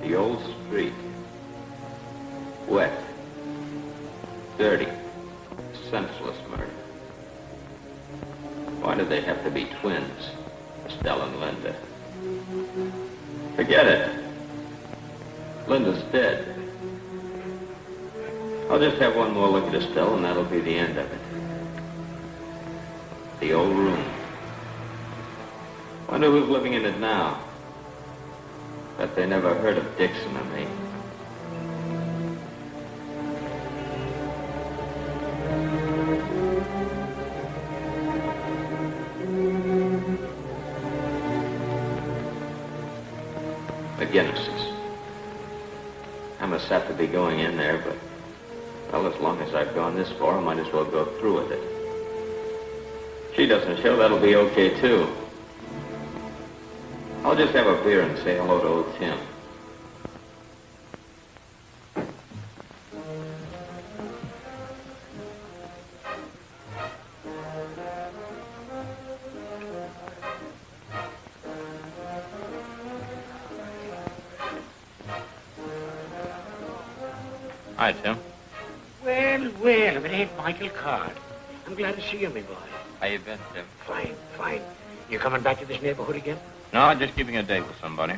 The old street. Wet. Dirty. Senseless murder. Why did they have to be twins, Estelle and Linda? Forget it. Linda's dead. I'll just have one more look at Estelle, and that'll be the end of it. The old room. Wonder who's living in it now. Bet they never heard of Dixon or me. McGinnis's. I must have to be going in there, but, well, as long as I've gone this far, I might as well go through with it. If she doesn't show, that'll be okay, too. I'll just have a beer and say hello to old Tim. Hi, Tim. Well, well, if it ain't Michael Carr. I'm glad to see you, my boy. How you been, Tim? Fine, fine. You coming back to this neighborhood again? No, I'm just keeping a date with somebody.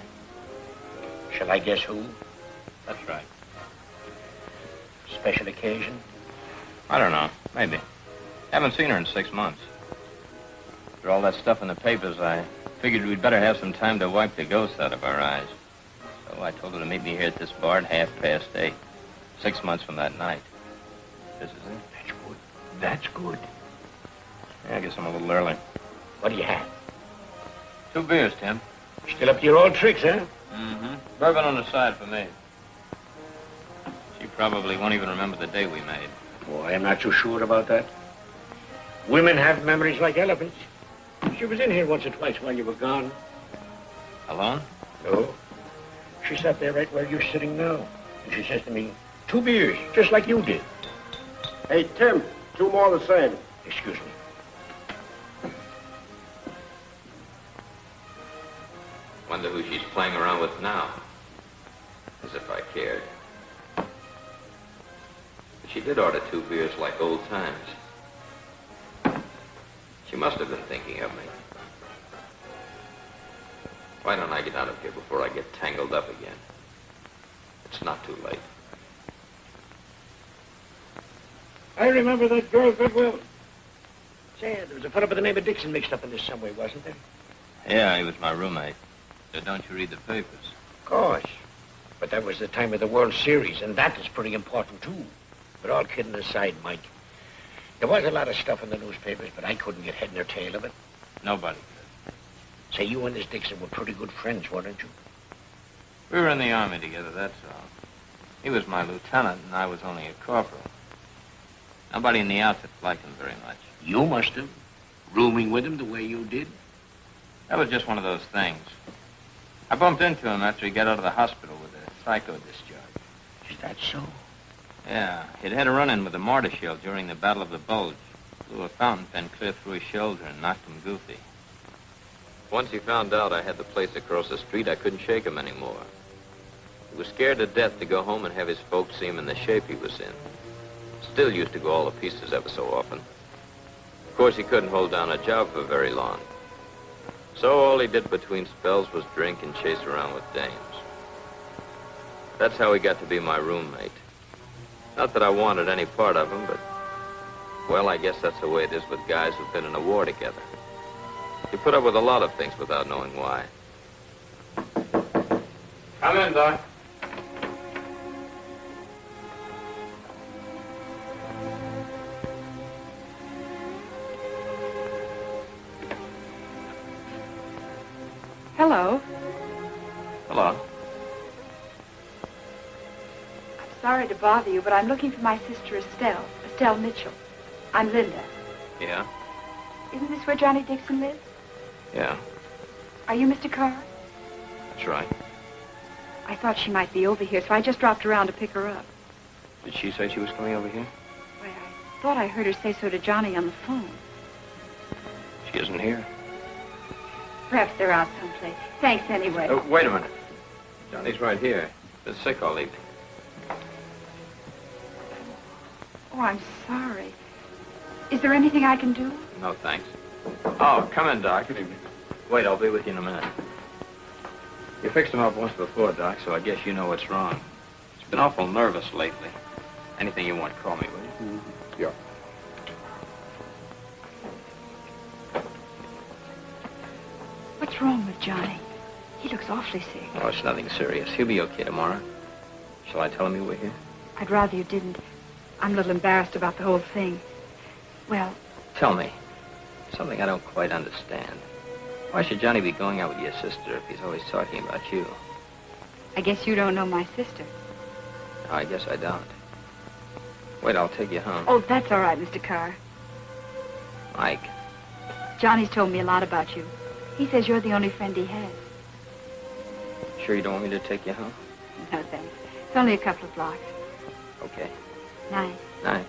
Shall I guess who? That's right. Special occasion? I don't know. Maybe. Haven't seen her in 6 months. After all that stuff in the papers, I figured we'd better have some time to wipe the ghosts out of our eyes. So I told her to meet me here at this bar at 8:30. 6 months from that night. This is it. That's good. That's good. Yeah, I guess I'm a little early. What do you have? 2 beers, Tim. Still up to your old tricks, huh? Mm-hmm. Bourbon on the side for me. She probably won't even remember the day we made. Oh, I'm not so sure about that. Women have memories like elephants. She was in here once or twice while you were gone. Alone? No. She sat there right where you're sitting now. And she says to me, 2 beers, just like you did. Hey, Tim, 2 more the same. Excuse me. Wonder who she's playing around with now. As if I cared. But she did order 2 beers like old times. She must have been thinking of me. Why don't I get out of here before I get tangled up again? It's not too late. I remember that girl good well. Say, there was a fellow by the name of Dixon mixed up in this some way, wasn't there? Yeah, he was my roommate. So don't you read the papers? Of course. But that was the time of the World Series, and that is pretty important, too. But all kidding aside, Mike, there was a lot of stuff in the newspapers, but I couldn't get head nor tail of it. Nobody could. Say, you and this Dixon were pretty good friends, weren't you? We were in the Army together, that's all. He was my lieutenant, and I was only a corporal. Nobody in the outfit liked him very much. You must have. Rooming with him the way you did. That was just one of those things. I bumped into him after he got out of the hospital with a psycho discharge. Is that so? Yeah, he'd had a run-in with a mortar shell during the Battle of the Bulge. Blew a fountain pen clear through his shoulder and knocked him goofy. Once he found out I had the place across the street, I couldn't shake him anymore. He was scared to death to go home and have his folks see him in the shape he was in. Still used to go all to pieces ever so often. Of course, he couldn't hold down a job for very long. So all he did between spells was drink and chase around with dames. That's how he got to be my roommate. Not that I wanted any part of him, but, well, I guess that's the way it is with guys who've been in a war together. You put up with a lot of things without knowing why. Come in, Doc. Hello. Hello. I'm sorry to bother you, but I'm looking for my sister Estelle Mitchell. I'm Linda. Yeah? Isn't this where Johnny Dixon lives? Yeah, Are you Mr. Carr? that's right. I thought she might be over here, so I just dropped around to pick her up. Did she say she was coming over here? Why, I thought I heard her say so to Johnny on the phone. She isn't here. Perhaps they're out someplace. Thanks anyway. Wait a minute. Johnny's right here. Been sick all evening. Oh, I'm sorry. Is there anything I can do? No, thanks. Oh, come in, Doc. Good evening. Wait, I'll be with you in a minute. You fixed him up once before, Doc, so I guess you know what's wrong. He's been awful nervous lately. Anything you want, call me, will you? Yeah. What's wrong with Johnny? He looks awfully sick. Oh, it's nothing serious. He'll be okay tomorrow. Shall I tell him you were here? I'd rather you didn't. I'm a little embarrassed about the whole thing. Well, Tell me. Something I don't quite understand. Why should Johnny be going out with your sister if he's always talking about you? I guess you don't know my sister. Oh, I guess I don't. Wait, I'll take you home. Oh, that's all right, Mr. Carr. Mike. Johnny's told me a lot about you. He says you're the only friend he has. Sure you don't want me to take you home? No, thanks. It's only a couple of blocks. Okay. Night. Night.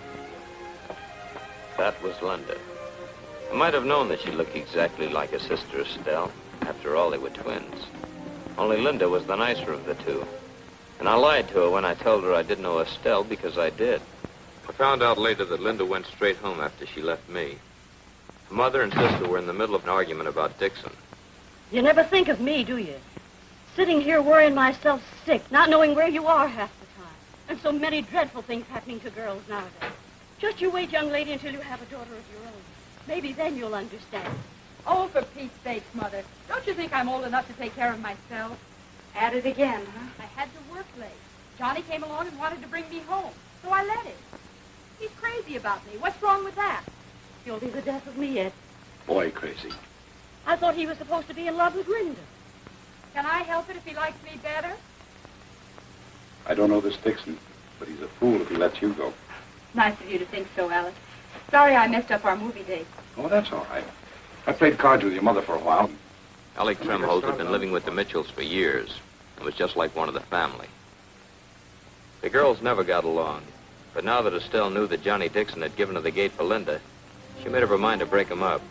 That was Linda. I might have known that she looked exactly like her sister Estelle. After all, they were twins. Only Linda was the nicer of the two. And I lied to her when I told her I didn't know Estelle because I did. I found out later that Linda went straight home after she left me. Her mother and sister were in the middle of an argument about Dixon. You never think of me, do you? Sitting here worrying myself sick, not knowing where you are half the time. And so many dreadful things happening to girls nowadays. Just you wait, young lady, until you have a daughter of your own. Maybe then you'll understand. Oh, for Pete's sakes, Mother. Don't you think I'm old enough to take care of myself? At it again, huh? I had to work late. Johnny came along and wanted to bring me home, so I let him. He's crazy about me. What's wrong with that? You'll be the death of me yet. Boy, crazy. I thought he was supposed to be in love with Linda. Can I help it if he likes me better? I don't know this Dixon, but he's a fool if he lets you go. Nice of you to think so, Alice. Sorry I messed up our movie date. Oh, that's all right. I played cards with your mother for a while. Alec Trimholt had been living with the Mitchells for years. It was just like one of the family. The girls never got along. But now that Estelle knew that Johnny Dixon had given her the gate for Linda, she made up her mind to break him up.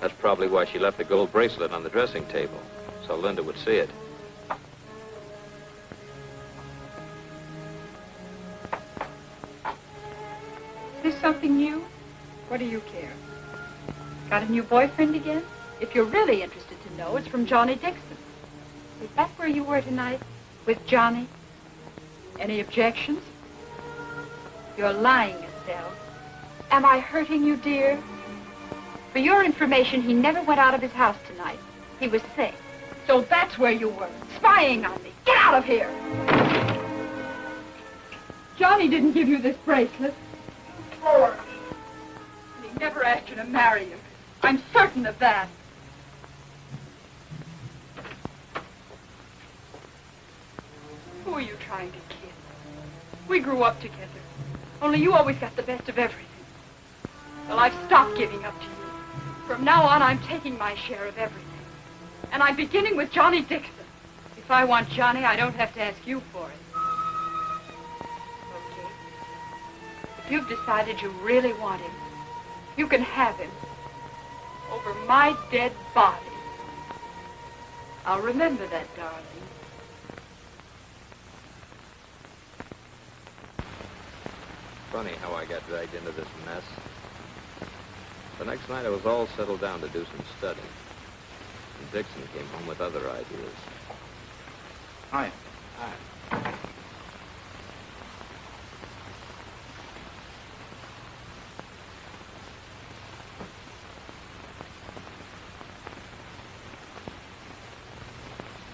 That's probably why she left the gold bracelet on the dressing table, so Linda would see it. Is this something new? What do you care? Got a new boyfriend again? If you're really interested to know, it's from Johnny Dixon. Is that where you were tonight? With Johnny? Any objections? You're lying, Estelle. Am I hurting you, dear? For your information, he never went out of his house tonight. He was sick. So that's where you were, spying on me. Get out of here! Johnny didn't give you this bracelet. Lord. And he never asked you to marry him. I'm certain of that. Who are you trying to kid? We grew up together. Only you always got the best of everything. Well, I've stopped giving up to you. From now on, I'm taking my share of everything. And I'm beginning with Johnny Dixon. If I want Johnny, I don't have to ask you for it. Okay. If you've decided you really want him, you can have him. Over my dead body. I'll remember that, darling. Funny how I got dragged into this mess. The next night I was all settled down to do some studying. And Dixon came home with other ideas. Hi. Hi.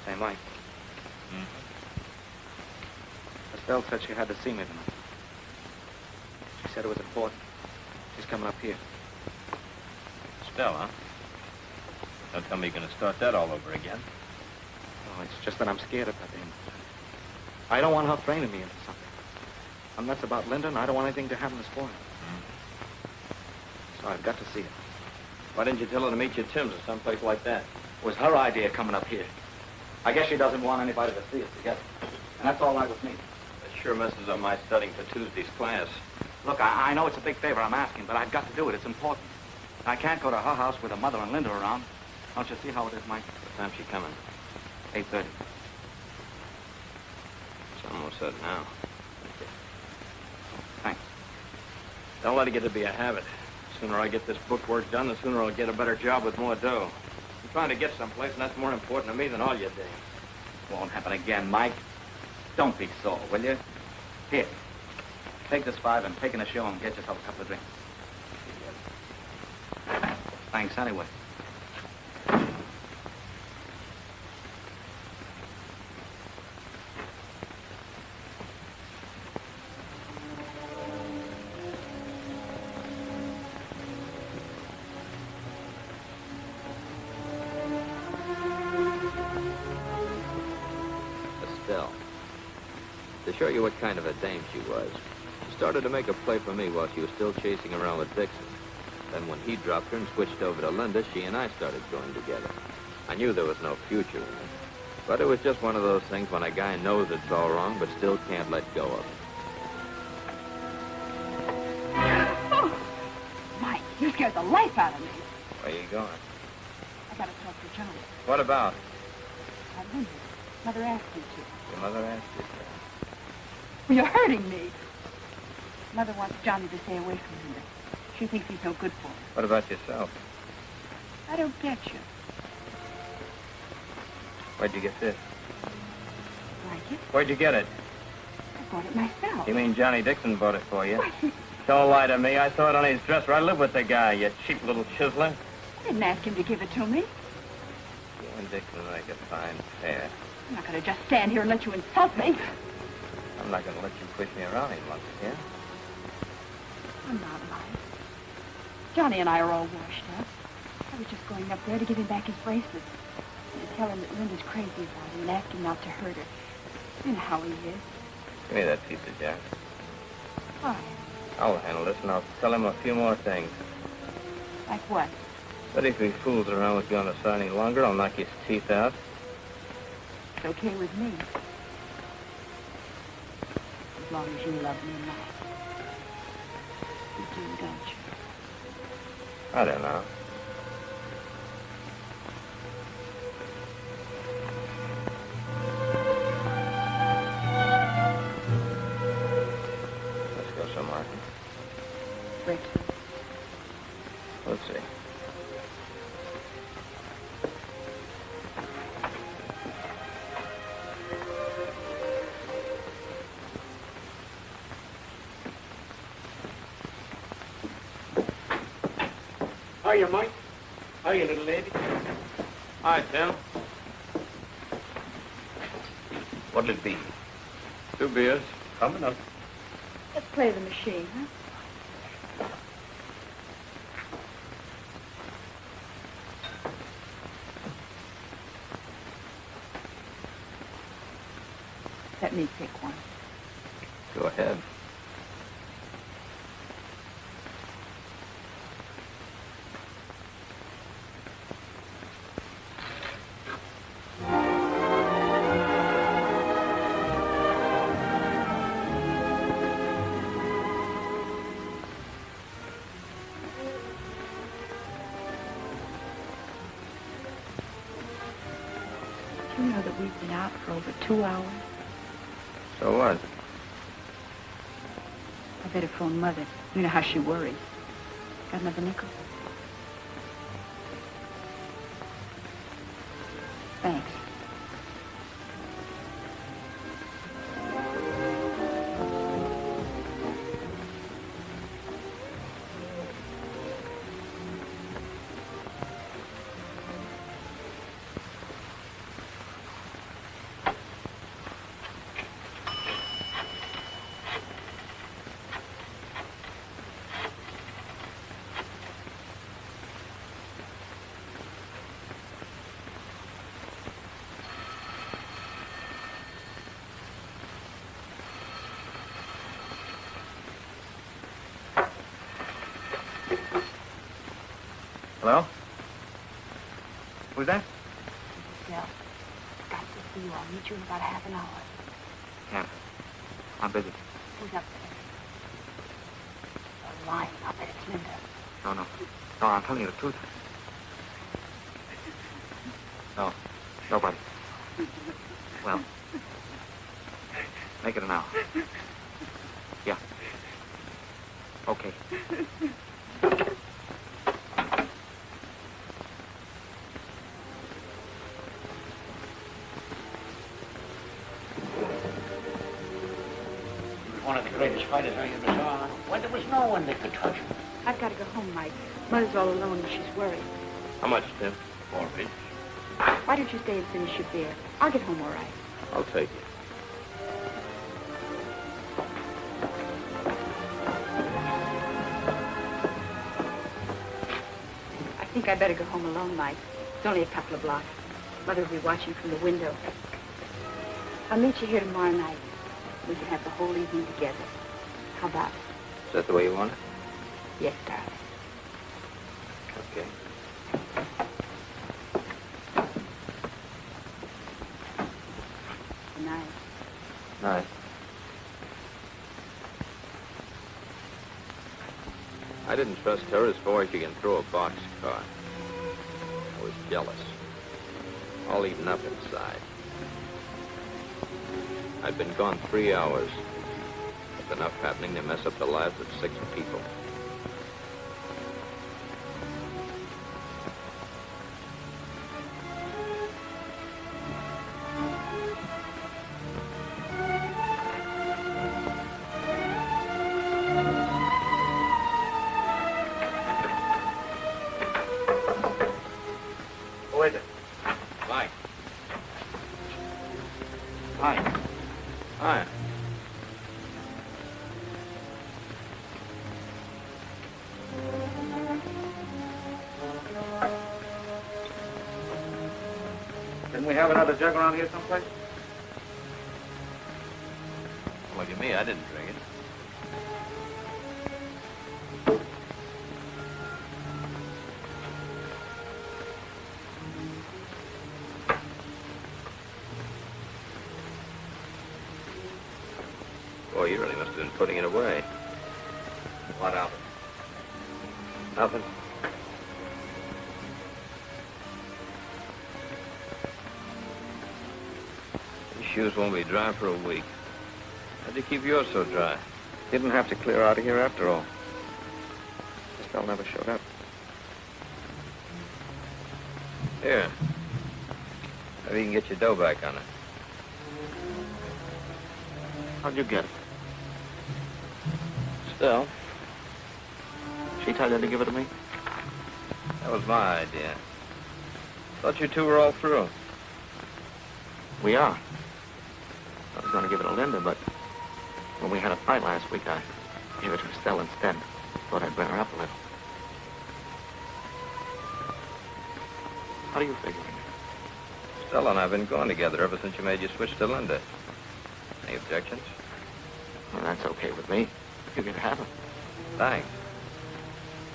Say, Mike. Estelle said she had to see me tonight. She said it was important. She's coming up here. Estelle, huh? Don't tell me you're going to start that all over again. Oh, it's just that I'm scared of that, Amy. I don't want her framing me into something. And that's about Linda, and I don't want anything to happen to spoil it. So I've got to see her. Why didn't you tell her to meet you at Tim's or someplace like that? It was her idea coming up here. I guess she doesn't want anybody to see us together. And that's all right with me. That sure messes up my studying for Tuesday's class. Look, I know it's a big favor I'm asking, but I've got to do it. It's important. I can't go to her house with her mother and Linda around. Don't you see how it is, Mike? What time's she coming? 8:30. Almost set now. Thanks. Don't let it get to be a habit. The sooner I get this book work done, the sooner I'll get a better job with more dough. I'm trying to get someplace, and that's more important to me than all your dames. Won't happen again, Mike. Don't be sore, will you? Here. Take this $5 and take in a show and get yourself a couple of drinks. Thanks anyway. Estelle. To show you what kind of a dame she was, she started to make a play for me while she was still chasing around with Dixon. Then when he dropped her and switched over to Linda, she and I started going together. I knew there was no future in it. But it was just one of those things when a guy knows it's all wrong but still can't let go of it. Oh, Mike, you scared the life out of me. Where are you going? I gotta talk to Johnny. What about? I wondered. Mother asked me to. Your mother asked you to. Well, you're hurting me. Mother wants Johnny to stay away from Linda. She thinks he's no good for her. What about yourself? I don't get you. Where'd you get this? Like it? Where'd you get it? I bought it myself. You mean Johnny Dixon bought it for you? Why, Don't lie to me. I saw it on his dresser. I live with the guy, you cheap little chiseler. I didn't ask him to give it to me. You and Dixon make a fine pair. I'm not going to just stand here and let you insult me. I'm not going to let you push me around any longer, yeah? I'm not lying. Johnny and I are all washed up. I was just going up there to give him back his bracelet. And to tell him that Linda's crazy about him and ask him not to hurt her. You know how he is. Give me that piece of Jack. Why? I'll handle this, and I'll tell him a few more things. Like what? But if he fools around with you on the side any longer, I'll knock his teeth out. It's okay with me. As long as you love me enough. You do, don't you? I don't know. Let's go somewhere. Rick. Let's see. Hiya, Mike. Hiya, little lady. Hi, Tim. What'll it be? 2 beers. Coming up. Let's play the machine, huh? Let me pick one. Go ahead. Do you know that we've been out for over 2 hours? So what? I better phone Mother. You know how she worries. Got another nickel? Thanks. Hello? Who's that? Estelle, got to see you. I'll meet you in about half an hour. Can't. I'm busy. Who's up there? You're lying. I'll bet it's Linda. No, no. No, I'm telling you the truth. No. Nobody. Well. Make it an hour. Yeah. Okay. One of the greatest fighters I ever saw. When there was no one that could touch him. I've got to go home, Mike. Mother's all alone and she's worried. How much, Tim? 4 feet. Why don't you stay and finish your beer? I'll get home all right. I'll take it. I think I better go home alone, Mike. It's only a couple of blocks. Mother will be watching from the window. I'll meet you here tomorrow night. We can have the whole evening together. How about it? Is that the way you want it? Yes, darling. Okay. Good night. Night. I didn't trust her as far as you can throw a boxcar. I was jealous. All eaten up inside. I'd been gone 3 hours. With enough happening to mess up the lives of 6 people. Who is it? Mike. Hi. Hi. Didn't we have another jug around here someplace? Look at me, I didn't drink it. Boy, you really must have been putting it away. What of it? Nothing. These shoes won't be dry for a week. How'd you keep yours so dry? Didn't have to clear out of here after all. Estelle never showed up. Here. Maybe you can get your dough back on it. How'd you get it? Still, She tell you to give it to me? that was my idea. Thought you two were all through. We are. I was going to give it to Linda, but when we had a fight last week, I gave it to Estelle instead. Thought I'd bring her up a little. How do you figure? Stella and I have been going together ever since you made your switch to Linda. Any objections? Well, that's okay with me. You can have them. Thanks.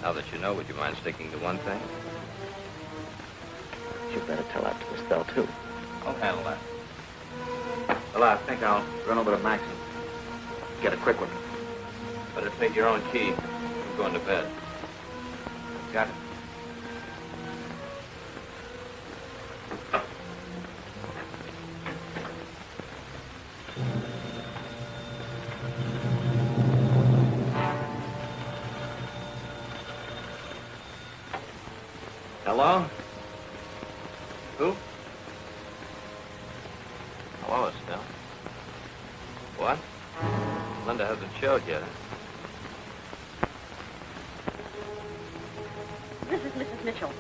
Now that you know, would you mind sticking to one thing? You better tell that to Estelle, too. I'll handle that. Well, I think I'll run over to Max and get a quick one. Better take your own key. I'm going to bed. Got it. Hello? Who? Hello, Estelle. What? Linda hasn't showed yet. This is Mrs. Mitchell.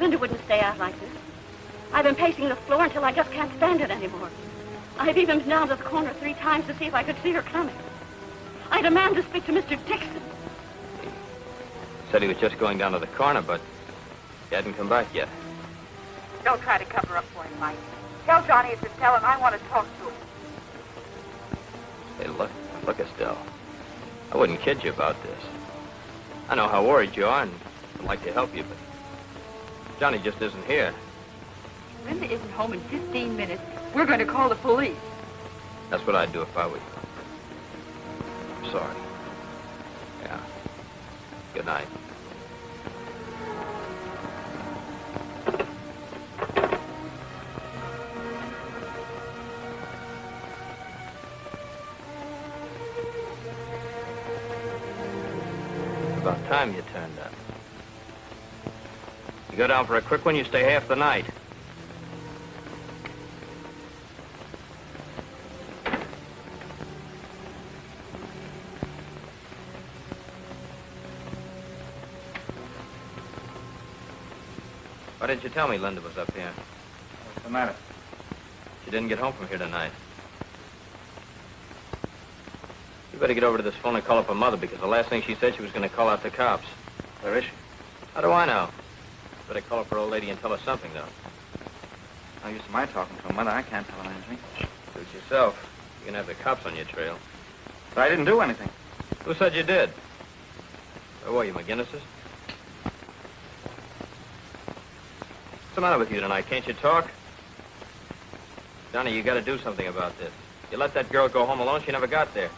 Linda wouldn't stay out like this. I've been pacing the floor until I just can't stand it anymore. I've even been down to the corner 3 times to see if I could see her coming. I demand to speak to Mr. Dixon. He said he was just going down to the corner, but he hadn't come back yet. Don't try to cover up for him, Mike. Tell Johnny it's Estelle and I want to talk to him. Hey, look, Estelle. I wouldn't kid you about this. I know how worried you are and I'd like to help you, but Johnny just isn't here. Linda isn't home in 15 minutes. We're going to call the police. That's what I'd do if I were you. I'm sorry. Yeah. Good night. time you turned up. You go down for a quick one, you stay half the night. Why didn't you tell me Linda was up here? What's the matter? She didn't get home from here tonight. You better get over to this phone and call up her mother, because the last thing she said, she was going to call out the cops. Where is she? How do I know? Better call up her old lady and tell her something, though. No use of my talking to her mother. I can't tell her anything. Do it yourself. You're going to have the cops on your trail. But I didn't do anything. Who said you did? Where were you, McGinnis's? What's the matter with you tonight? Can't you talk? Johnny, you got to do something about this. You let that girl go home alone, she never got there.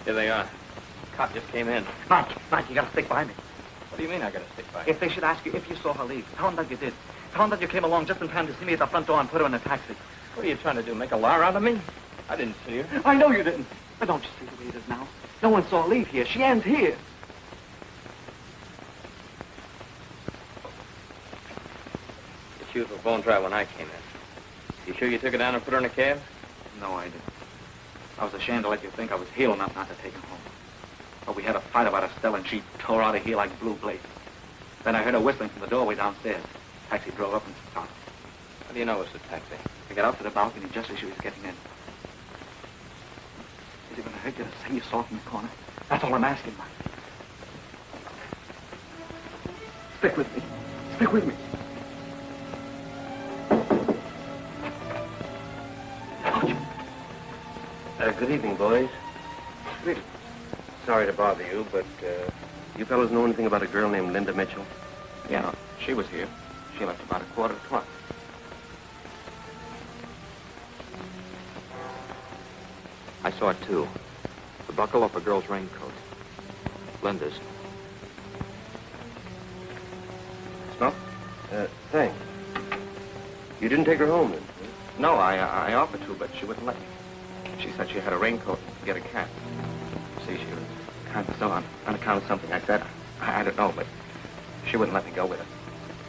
Here they are. Cop just came in. Mike, you gotta stick by me. What do you mean I gotta stick by you? If they should ask you if you saw her leave, tell them that you did. Tell them that you came along just in time to see me at the front door and put her in a taxi. What are you trying to do, make a liar out of me? I didn't see her. I know you didn't. But don't you see the way it is now? No one saw her leave here. She ends here. She was a phone drive when I came in. You sure you took her down and put her in a cab? No, I didn't. I was ashamed to let you think I was heel enough not to take her home. But we had a fight about Estelle, and she tore out of here like blue blazes. Then I heard her whistling from the doorway downstairs. Taxi drove up and stopped. How do you know it was a taxi? I got out to the balcony just as she was getting in. Is it going to hurt you to say you saw it in the corner? That's all I'm asking, Mike. Stick with me. Stick with me. Good evening, boys. Good evening. Sorry to bother you, but you fellows know anything about a girl named Linda Mitchell? Yeah, she was here. She left about 11:45. I saw it too. The buckle off a girl's raincoat. Linda's. Snuff? Thanks. You didn't take her home, then? No, I offered to, but she wouldn't let me. She said she had a raincoat to get a cab. See, she was kind of still on account of something like that. I don't know, but she wouldn't let me go with her.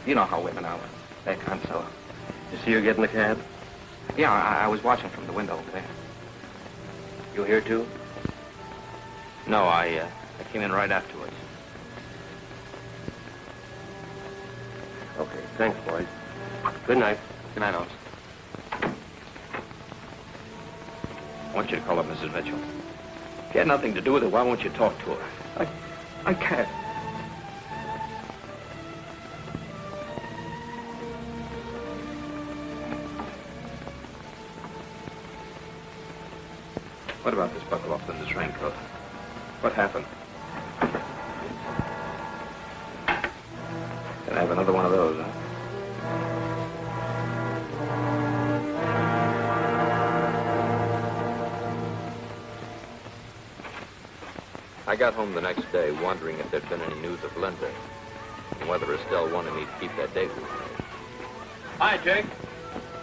You know how women are. They can't sell her. You see her get in the cab? Yeah, I was watching from the window over there. You here, too? No, I came in right afterwards. Okay, thanks, boys. Good night. Good night, Otis. I want you to call up Mrs. Mitchell. If you had nothing to do with it, why won't you talk to her? I can't. What about this buckle off Linda's raincoat? What happened? Can I have another one of those, huh? I got home the next day wondering if there'd been any news of Linda and whether Estelle wanted me to keep that date with her. Hi, Jake.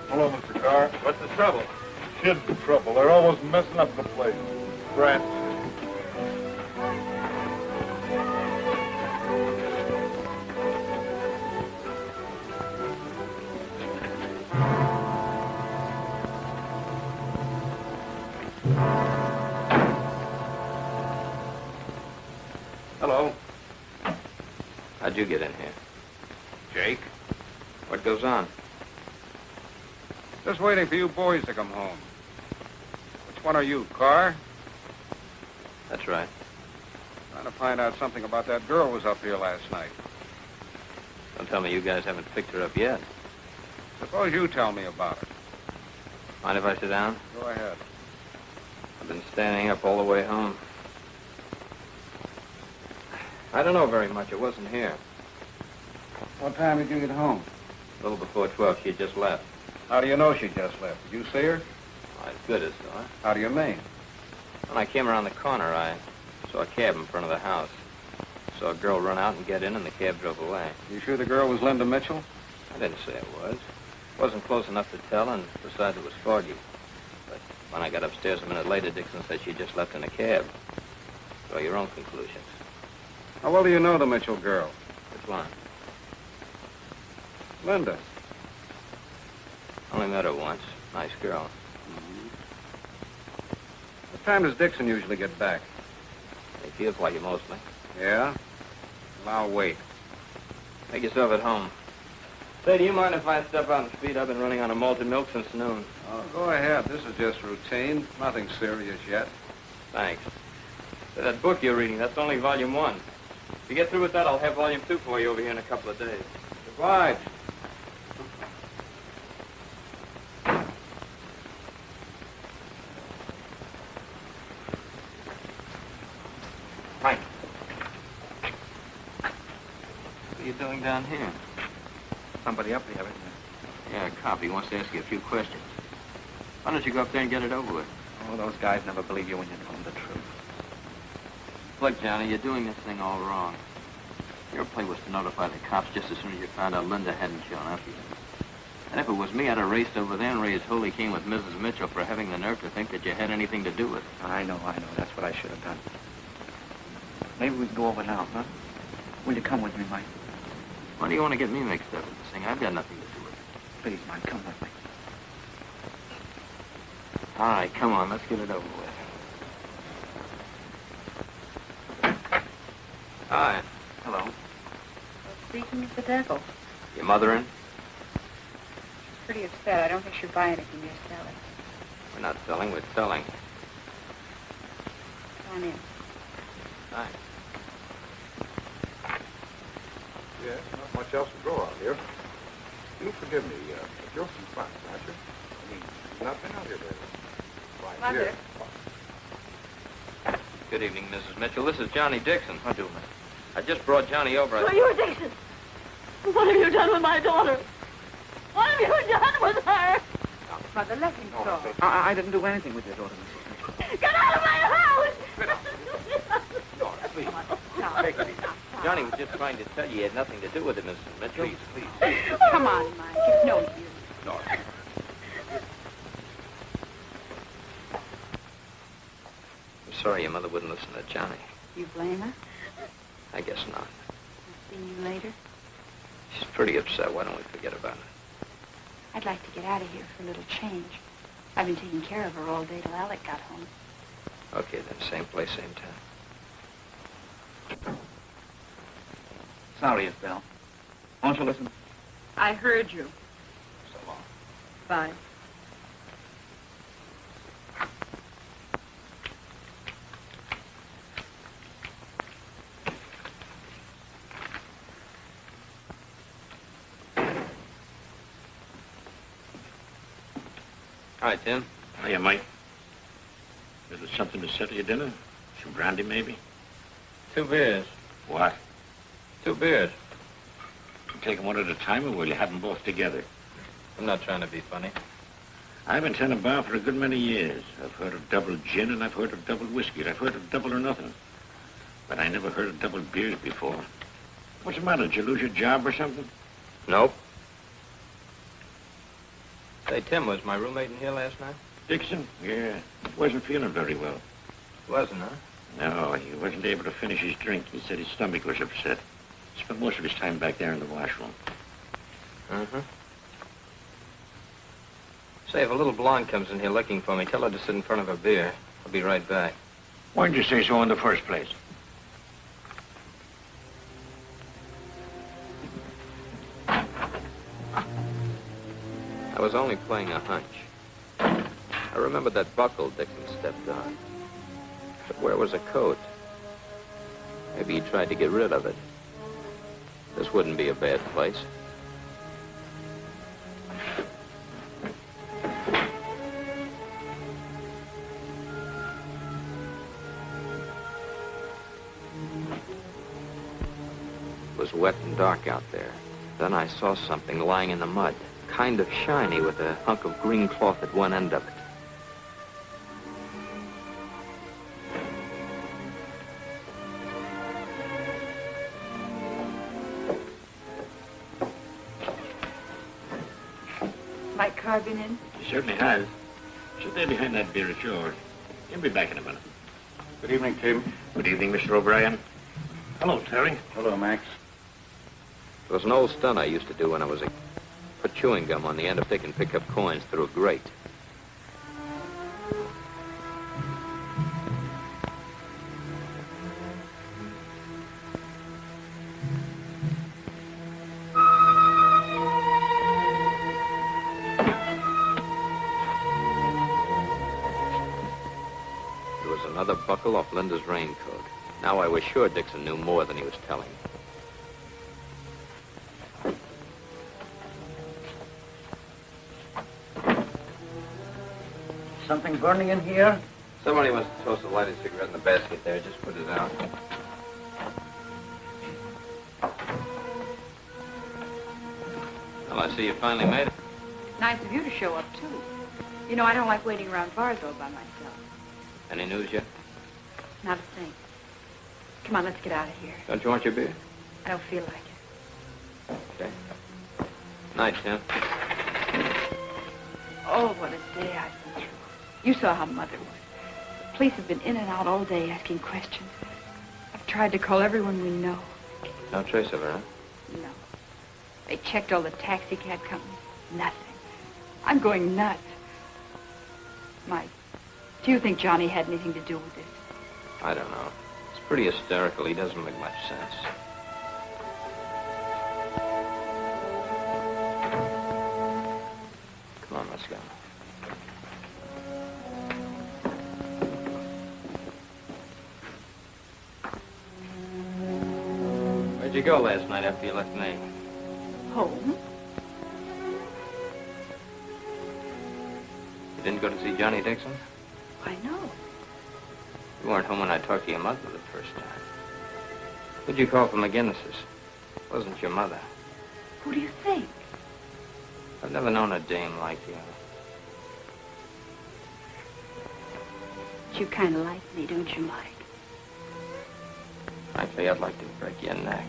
Hello, Mr. Carr. What's the trouble? Kids in trouble. They're almost messing up the place. Brats. Hello. How'd you get in here? Jake? What goes on? Just waiting for you boys to come home. Which one are you, Carr? That's right. Trying to find out something about that girl who was up here last night. Don't tell me you guys haven't picked her up yet. Suppose you tell me about it. Mind if I sit down? Go ahead. I've been standing up all the way home. I don't know very much. It wasn't here. What time did you get home? A little before 12, she had just left. How do you know she just left? Did you see her? Well, as good as so. How do you mean? When I came around the corner, I saw a cab in front of the house. Saw a girl run out and get in, and the cab drove away. You sure the girl was Linda Mitchell? I didn't say it was. Wasn't close enough to tell, and besides, it was foggy. But when I got upstairs a minute later, Dixon said she just left in a cab. Draw your own conclusions. How well do you know the Mitchell girl? Which one? Linda. Only met her once. Nice girl. What time does Dixon usually get back? They feel for you mostly. Yeah? Well, I'll wait. Make yourself at home. Say, do you mind if I step out and speed? I've been running on a malted milk since noon. Oh, go ahead. This is just routine. Nothing serious yet. Thanks. Say, that book you're reading, that's only volume 1. If you get through with that, I'll have volume 2 for you over here in a couple of days. Goodbye. Mike. What are you doing down here? Somebody up there, isn't Yeah, a cop. He wants to ask you a few questions. Why don't you go up there and get it over with? there? Oh, those guys never believe you when you tell them the truth. Look, Johnny, you're doing this thing all wrong. Your play was to notify the cops just as soon as you found out Linda hadn't shown up yet. And if it was me, I'd have raced over there and raised holy king with Mrs. Mitchell for having the nerve to think that you had anything to do with it. I know. That's what I should have done. Maybe we can go over now, huh? Will you come with me, Mike? Why do you want to get me mixed up with this thing? I've got nothing to do with it. Please, Mike, come with me. All right, come on, let's get it over with. Hi. Hello. Speaking of the devil, Your mother in? she's pretty upset. I don't think she'll buy anything you're selling. We're not selling, we're selling. Come on in. Hi. Yes, not much else to grow out here. You'll forgive me, but you're from France, aren't you? I mean, you've not been out here very long. Why, Mother. here. Good evening, Mrs. Mitchell. This is Johnny Dixon. How do, man? I just brought Johnny over. Well, you're Dixon. What have you done with my daughter? What have you done with her? Mother, let him go. I didn't do anything with your daughter, Mrs. Mitchell. Get out of my house! Dora, please. Now, Take it easy. Johnny was just trying to tell you he had nothing to do with it, Mrs. Mitchell. Please. come on, Mike. It's no use. Dora. I'm sorry your mother wouldn't listen to Johnny. You blame her? I guess not. I'll see you later. She's pretty upset. Why don't we forget about it? I'd like to get out of here for a little change. I've been taking care of her all day till Alec got home. Okay, then. Same place, same time. Sorry, Estelle. Won't you listen? I heard you. So long. Bye. Hi, Tim. Hiya, Mike. Is there something to settle your dinner? Some brandy, maybe? 2 beers. What? 2 beers. You take them one at a time, or will you have them both together? I'm not trying to be funny. I've been tending bar for a good many years. I've heard of double gin, and I've heard of double whiskey, and I've heard of double or nothing. But I never heard of double beers before. What's the matter? Did you lose your job or something? Nope. Say, Tim, was my roommate in here last night? Dixon? Yeah. He wasn't feeling very well. Wasn't, huh? No, he wasn't able to finish his drink. He said his stomach was upset. Spent most of his time back there in the washroom. Mm-hmm. Say, if a little blonde comes in here looking for me, tell her to sit in front of a beer. I'll be right back. Why didn't you say so in the first place? I was only playing a hunch. I remembered that buckle Dixon stepped on. But where was a coat? Maybe he tried to get rid of it. This wouldn't be a bad place. It was wet and dark out there. Then I saw something lying in the mud, kind of shiny with a hunk of green cloth at one end of it. Carr been in? He certainly has. Sit there behind that beer of yours. He'll be back in a minute. Good evening, Tim. Good evening, Mr. O'Brien. Hello, Terry. Hello, Max. It was an old stunt I used to do when I was a... Put chewing gum on the end of stick and pick up coins through a grate. Another buckle off Linda's raincoat. Now I was sure Dixon knew more than he was telling. Something burning in here? Somebody must have tossed a lighted cigarette in the basket there. Just put it out. Well, I see you finally made it. Nice of you to show up, too. You know, I don't like waiting around bars all by myself. Any news yet? Not a thing. Come on, let's get out of here. Don't you want your beer? I don't feel like it. Okay. Night, Tim. Oh, what a day I've been through. You saw how Mother was. The police have been in and out all day asking questions. I've tried to call everyone we know. No trace of her, huh? No. They checked all the taxi cab companies. Nothing. I'm going nuts. Mike, do you think Johnny had anything to do with this? I don't know. It's pretty hysterical. He doesn't make much sense. Come on, let's go. Where'd you go last night after you left me? Home? You didn't go to see Johnny Dixon? I know. You weren't home when I talked to your mother the first time. Who'd you call from McGinnis's? It wasn't your mother. Who do you think? I've never known a dame like you. You kind of like me, don't you, Mike? Frankly, I'd like to break your neck.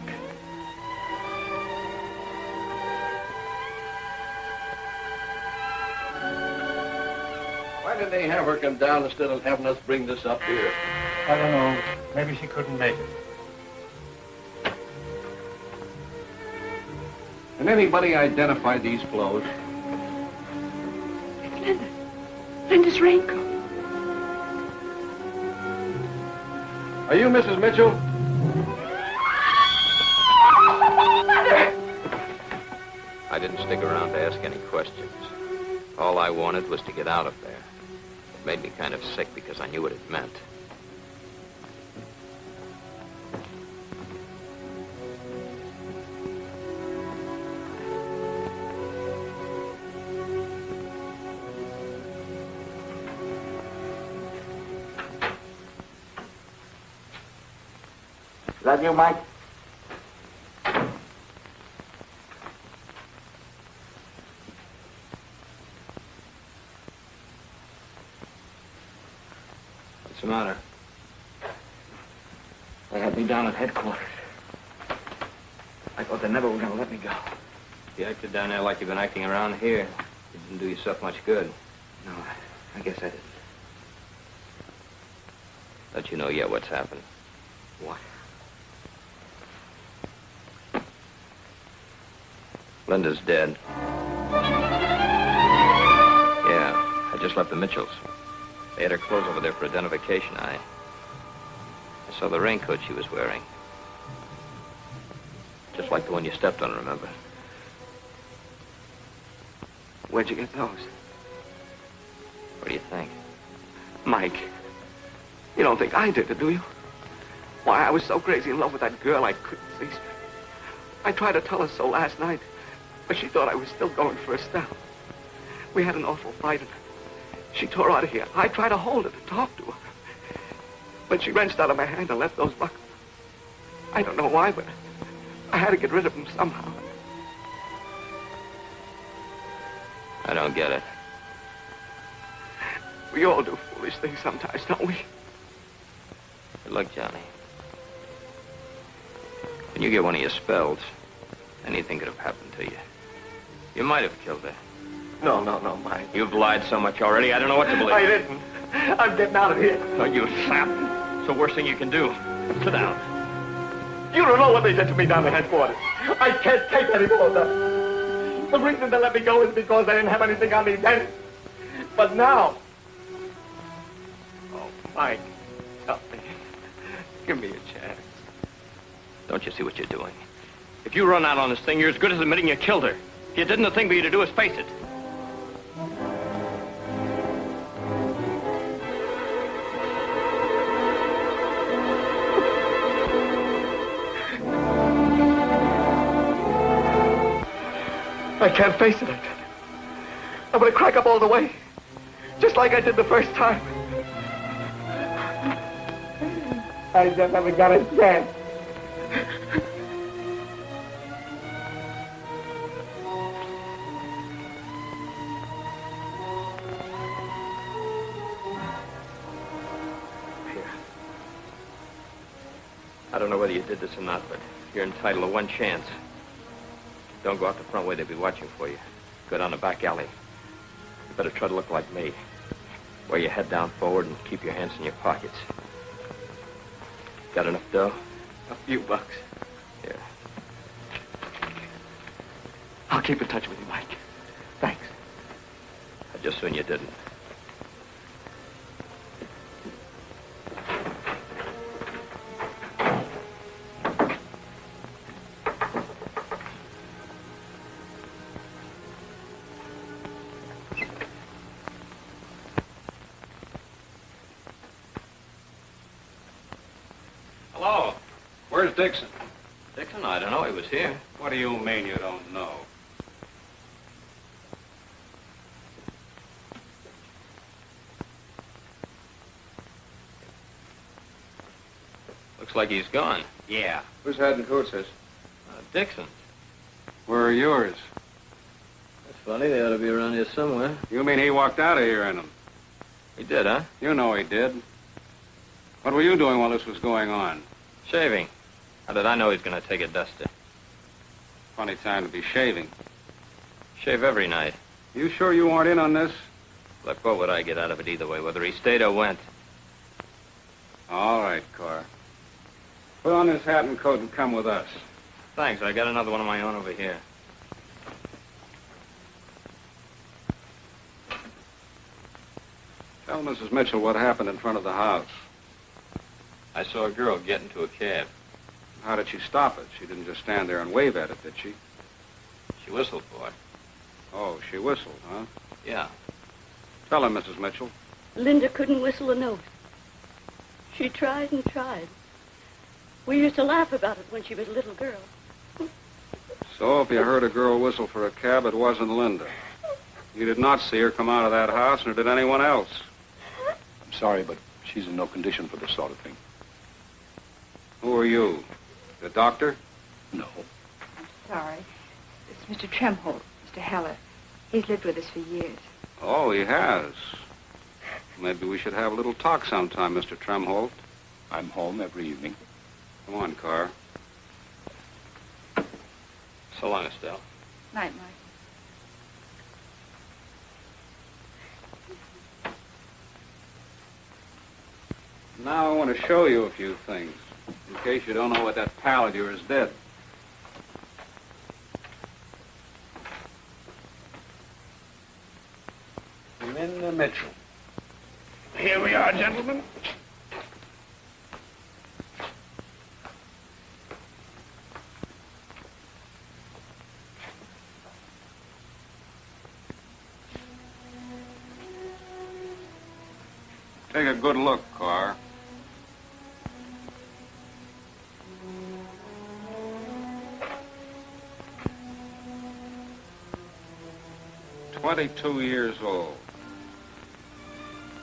Why did they have her come down instead of having us bring this up here? I don't know. Maybe she couldn't make it. Can anybody identify these clothes? It's Linda. Linda's raincoat. Are you Mrs. Mitchell? Mother! I didn't stick around to ask any questions. All I wanted was to get out of there. It made me kind of sick because I knew what it meant. Is that you, Mike? What's the matter? They had me down at headquarters. I thought they never were going to let me go. You acted down there like you've been acting around here. You didn't do yourself much good. No, I guess I didn't. Don't you know yet what's happened? What? Linda's dead. Yeah, I just left the Mitchells. They had her clothes over there for identification. I saw the raincoat she was wearing. Just like the one you stepped on, remember? Where'd you get those? What do you think? Mike, you don't think I did it, do you? Why, I was so crazy in love with that girl I couldn't see straight. I tried to tell her so last night, but she thought I was still going for Estelle. We had an awful fight, and she tore out of here. I tried to hold her to talk to her, but she wrenched out of my hand and left those buckles. I don't know why, but I had to get rid of them somehow. I don't get it. We all do foolish things sometimes, don't we? But look, Johnny. When you get one of your spells, anything could have happened to you. You might have killed her. No, Mike. You've lied so much already, I don't know what to believe. I didn't. I'm getting out of here. Oh, you sap. It's the worst thing you can do. Sit down. You don't know what they did to me down at headquarters. I can't take any more of that. The reason they let me go is because I didn't have anything on me then. But now... Oh, Mike, help me. Give me a chance. Don't you see what you're doing? If you run out on this thing, you're as good as admitting you killed her. If you didn't, the thing for you to do is face it. I can't face it, I tell you. I'm going to crack up all the way, just like I did the first time. I just haven't got a chance. I don't know whether you did this or not, but you're entitled to one chance. Don't go out the front way. They'll be watching for you. Go down the back alley. You better try to look like me. Wear your head down forward and keep your hands in your pockets. Got enough dough? A few bucks. Here. I'll keep in touch with you, Mike. Thanks. I'd just soon you didn't. Hello. Where's Dixon? Dixon? I don't know. He was here. What do you mean you don't know? Looks like he's gone. Yeah. Whose hat and coat says? Dixon. Where are yours? That's funny. They ought to be around here somewhere. You mean he walked out of here in them? He did, huh? You know he did. What were you doing while this was going on? Shaving. How did I know he was going to take a duster? Funny time to be shaving. Shave every night. You sure you weren't in on this? Look, what would I get out of it either way, whether he stayed or went? All right, Carr. Put on this hat and coat and come with us. Thanks. I got another one of my own over here. Tell Mrs. Mitchell what happened in front of the house. I saw a girl get into a cab. How did she stop it? She didn't just stand there and wave at it, did she? She whistled for it. Oh, she whistled, huh? Yeah. Tell her, Mrs. Mitchell. Linda couldn't whistle a note. She tried and tried. We used to laugh about it when she was a little girl. So if you heard a girl whistle for a cab, it wasn't Linda. You did not see her come out of that house, nor did anyone else. I'm sorry, but she's in no condition for this sort of thing. Who are you? The doctor? No. Sorry. It's Mr. Tremholt, Mr. Heller. He's lived with us for years. Oh, he has. Maybe we should have a little talk sometime, Mr. Tremholt. I'm home every evening. Come on, Carr. So long, Estelle. Night, Mike. Now I want to show you a few things, in case you don't know what that pal of yours did. Linda Mitchell. Here we are, gentlemen. Take a good look, Carr. "22 years old.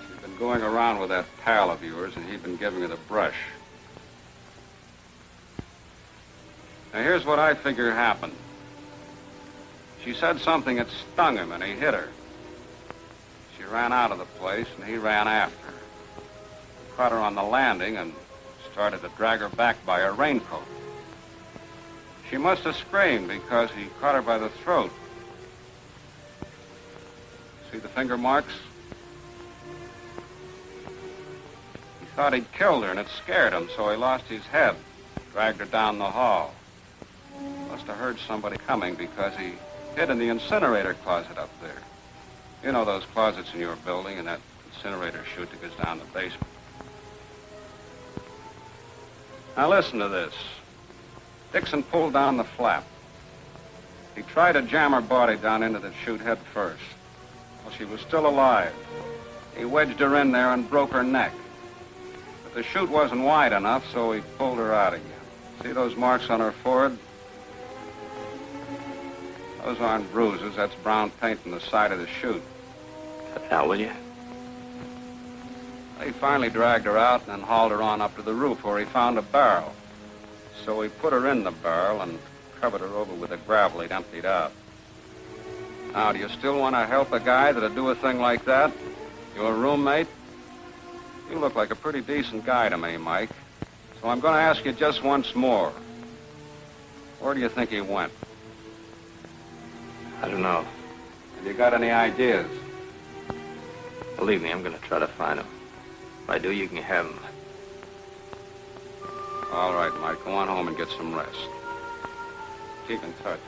She's been going around with that pal of yours, and he'd been giving her the brush. Now, here's what I figure happened. She said something that stung him, and he hit her. She ran out of the place, and he ran after her. Caught her on the landing and started to drag her back by her raincoat. She must have screamed because he caught her by the throat. See the finger marks? He thought he'd killed her, and it scared him, so he lost his head, dragged her down the hall. Must have heard somebody coming because he hid in the incinerator closet up there. You know those closets in your building and that incinerator chute that goes down the basement. Now listen to this. Dixon pulled down the flap. He tried to jam her body down into the chute head first. Well, she was still alive. He wedged her in there and broke her neck. But the chute wasn't wide enough, so he pulled her out again. See those marks on her forehead? Those aren't bruises. That's brown paint on the side of the chute. Cut now, will you? He finally dragged her out and then hauled her on up to the roof where he found a barrel. So he put her in the barrel and covered her over with the gravel he'd emptied out. Now, do you still want to help a guy that'd do a thing like that? Your roommate? You look like a pretty decent guy to me, Mike. So I'm going to ask you just once more. Where do you think he went? I don't know. Have you got any ideas? Believe me, I'm going to try to find him. If I do, you can have him. All right, Mike. Go on home and get some rest. Keep in touch.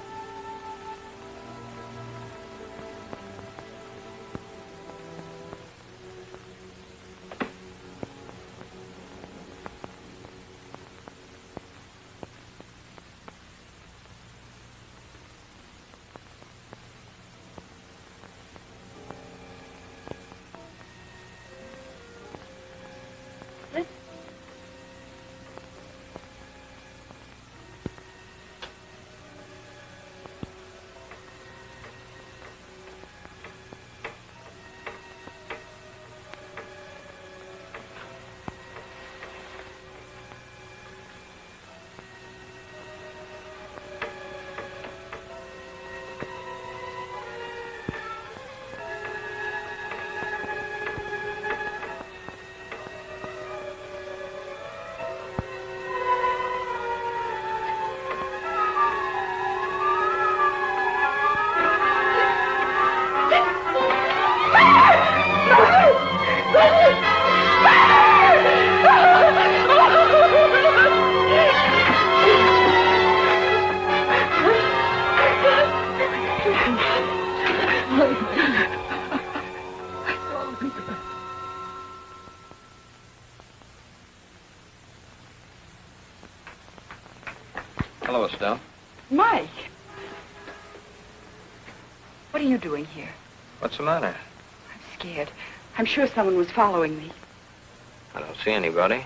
Hello, Estelle. Mike. What are you doing here? What's the matter? I'm scared. I'm sure someone was following me. I don't see anybody.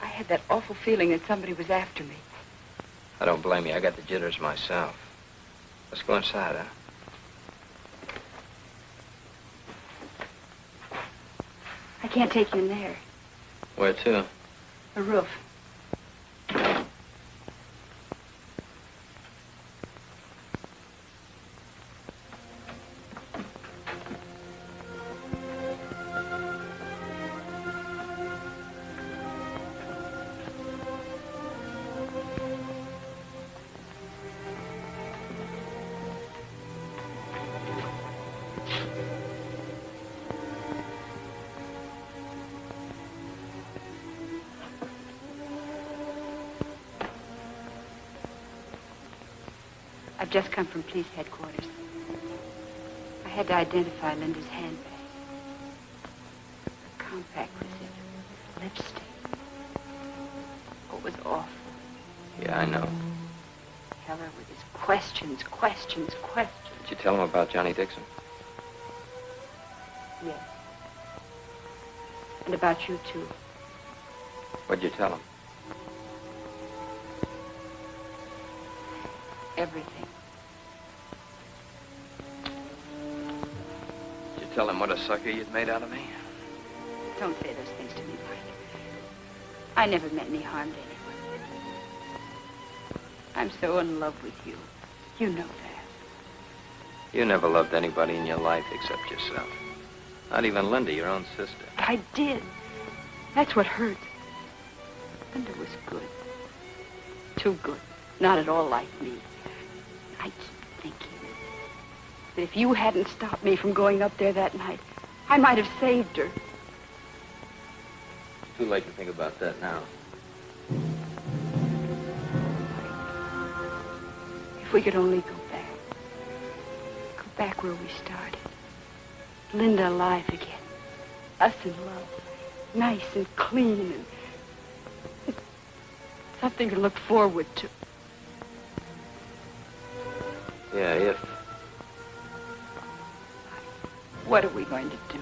I had that awful feeling that somebody was after me. I don't blame you. I got the jitters myself. Let's go inside, huh? I can't take you in there. Where to? The roof. I've just come from police headquarters. I had to identify Linda's handbag. The compact was in lipstick. Oh, it was awful. Yeah, I know. Heller with his questions. Did you tell him about Johnny Dixon? Yes. And about you, too. What'd you tell him? Everything. Did you tell him what a sucker you'd made out of me? Don't say those things to me, Mike. I never meant any harm to anyone. I'm so in love with you. You know that. You never loved anybody in your life except yourself. Not even Linda, your own sister. I did. That's what hurt. Linda was good. Too good. Not at all like me. I keep thinking, that if you hadn't stopped me from going up there that night, I might have saved her. It's too late to think about that now. If we could only go back where we started. Linda alive again. Us in love. Nice and clean and something to look forward to. Yeah, if. What are we going to do?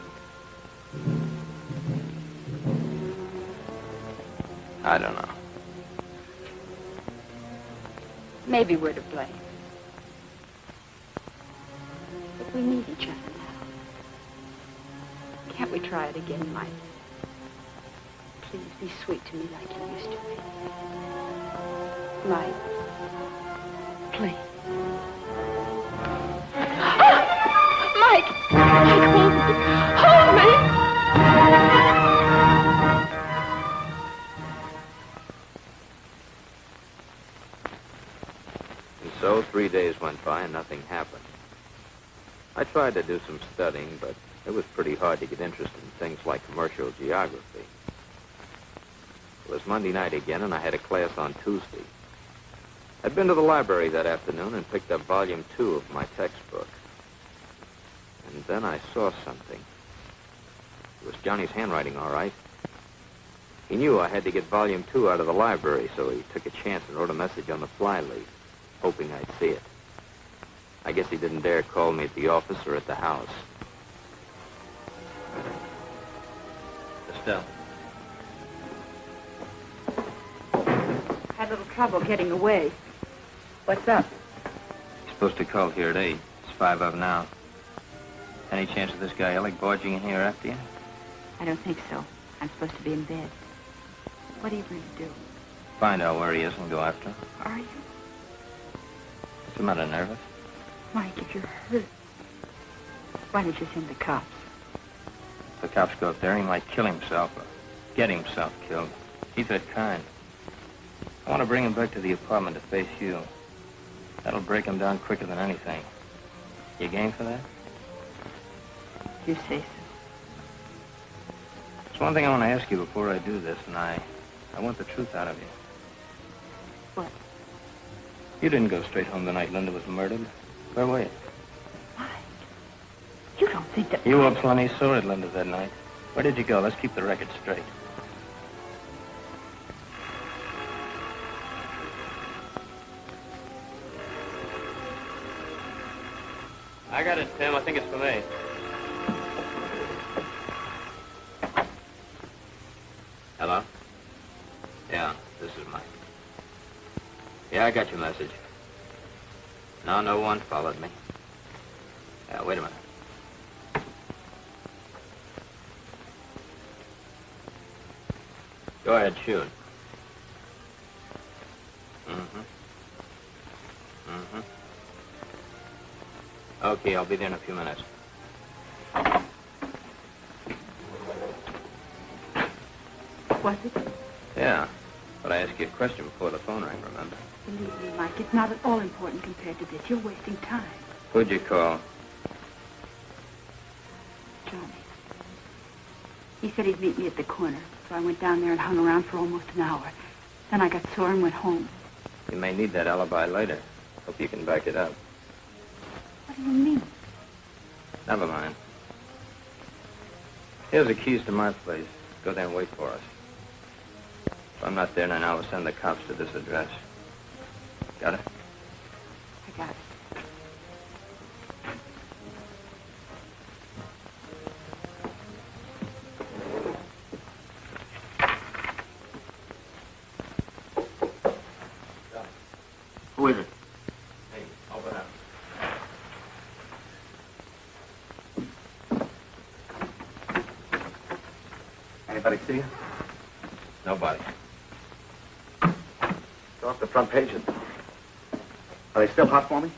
I don't know. Maybe we're to blame. But we need each other now. Can't we try it again, Mike? Please be sweet to me like you used to be. Mike, please. Mike! Mike, hold me! Hold me! And so 3 days went by and nothing happened. I tried to do some studying, but it was pretty hard to get interested in things like commercial geography. It was Monday night again, and I had a class on Tuesday. I'd been to the library that afternoon and picked up volume 2 of my textbook. And then I saw something. It was Johnny's handwriting, all right. He knew I had to get volume 2 out of the library, so he took a chance and wrote a message on the flyleaf, hoping I'd see it. I guess he didn't dare call me at the office or at the house. Estelle. Had a little trouble getting away. What's up? He's supposed to call here at 8. It's 5 of now. Any chance of this guy Ellick barging in here after you? I don't think so. I'm supposed to be in bed. What are you going to do? Find out where he is and go after him. Are you? What's the matter, nervous? Mike, if you're hurt, why don't you send the cops? If the cops go up there, he might kill himself or get himself killed. He's that kind. I want to bring him back to the apartment to face you. That'll break him down quicker than anything. You game for that? You say so. There's one thing I want to ask you before I do this, and I want the truth out of you. What? You didn't go straight home the night Linda was murdered. Where were you? Mike, you don't think that... You were plenty sore at Linda that night. Where did you go? Let's keep the record straight. I got it, Tim. I think it's for me. Hello? Yeah, this is Mike. Yeah, I got your message. No one followed me. Yeah, wait a minute. Go ahead, shoot. Okay, I'll be there in a few minutes. Was it? Yeah, but I asked you a question before the phone rang, remember? Believe me, Mike, it's not at all important compared to this. You're wasting time. Who'd you call? Johnny. He said he'd meet me at the corner, so I went down there and hung around for almost an hour. Then I got sore and went home. You may need that alibi later. Hope you can back it up. What do you mean? Never mind. Here's the keys to my place. Go there and wait for us. If I'm not there in an hour, send the cops to this address. Got it? I got it. Who is it? Hey, open up. Anybody see you? Nobody. Go off the front pages. Are they still hot for me?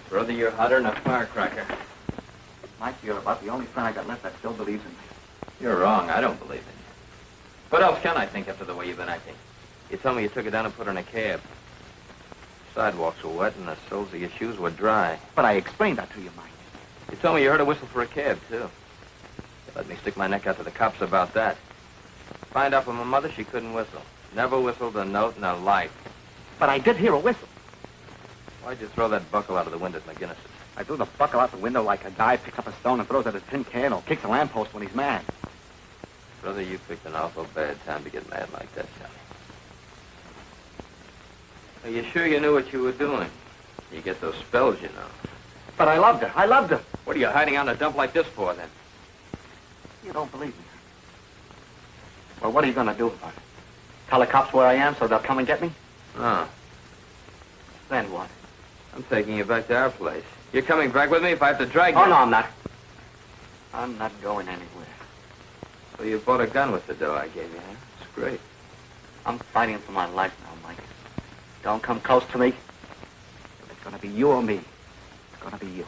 Brother, you're hotter than a firecracker. Mike, you're about the only friend I got left that still believes in me. You're wrong. I don't believe in you. What else can I think after the way you've been acting? You told me you took her down and put her in a cab. sidewalks were wet and the soles of your shoes were dry. But I explained that to you, Mike. You told me you heard a whistle for a cab, too. You let me stick my neck out to the cops about that. Find out from my mother she couldn't whistle. Never whistled a note in her life. But I did hear a whistle. Why'd you throw that buckle out of the window at McGinnis's? I threw the buckle out the window like a guy picks up a stone and throws at a tin can or kicks a lamppost when he's mad. Brother, you picked an awful bad time to get mad like that, Johnny. Are you sure you knew what you were doing? You get those spells, you know. But I loved her. I loved her. What are you hiding out in a dump like this for, then? You don't believe me. Well, what are you going to do about it? Tell the cops where I am so they'll come and get me? No. Then what? I'm taking you back to our place. You're coming back with me if I have to drag you. Oh, no, I'm not. I'm not going anywhere. So you bought a gun with the dough I gave you, huh? It's great. I'm fighting for my life now, Mike. Don't come close to me. If it's going to be you or me, it's going to be you.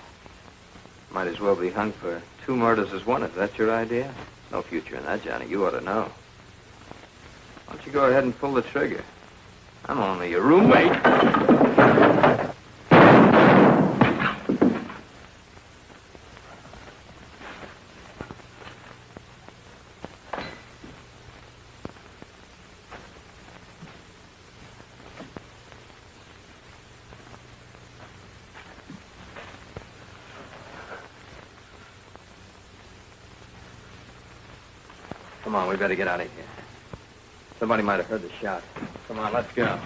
Might as well be hung for 2 murders as one, if that's your idea. No future in that, Johnny. You ought to know. Why don't you go ahead and pull the trigger? I'm only your roommate. Come on, we better get out of here. Somebody might have heard the shot. Come on, let's go.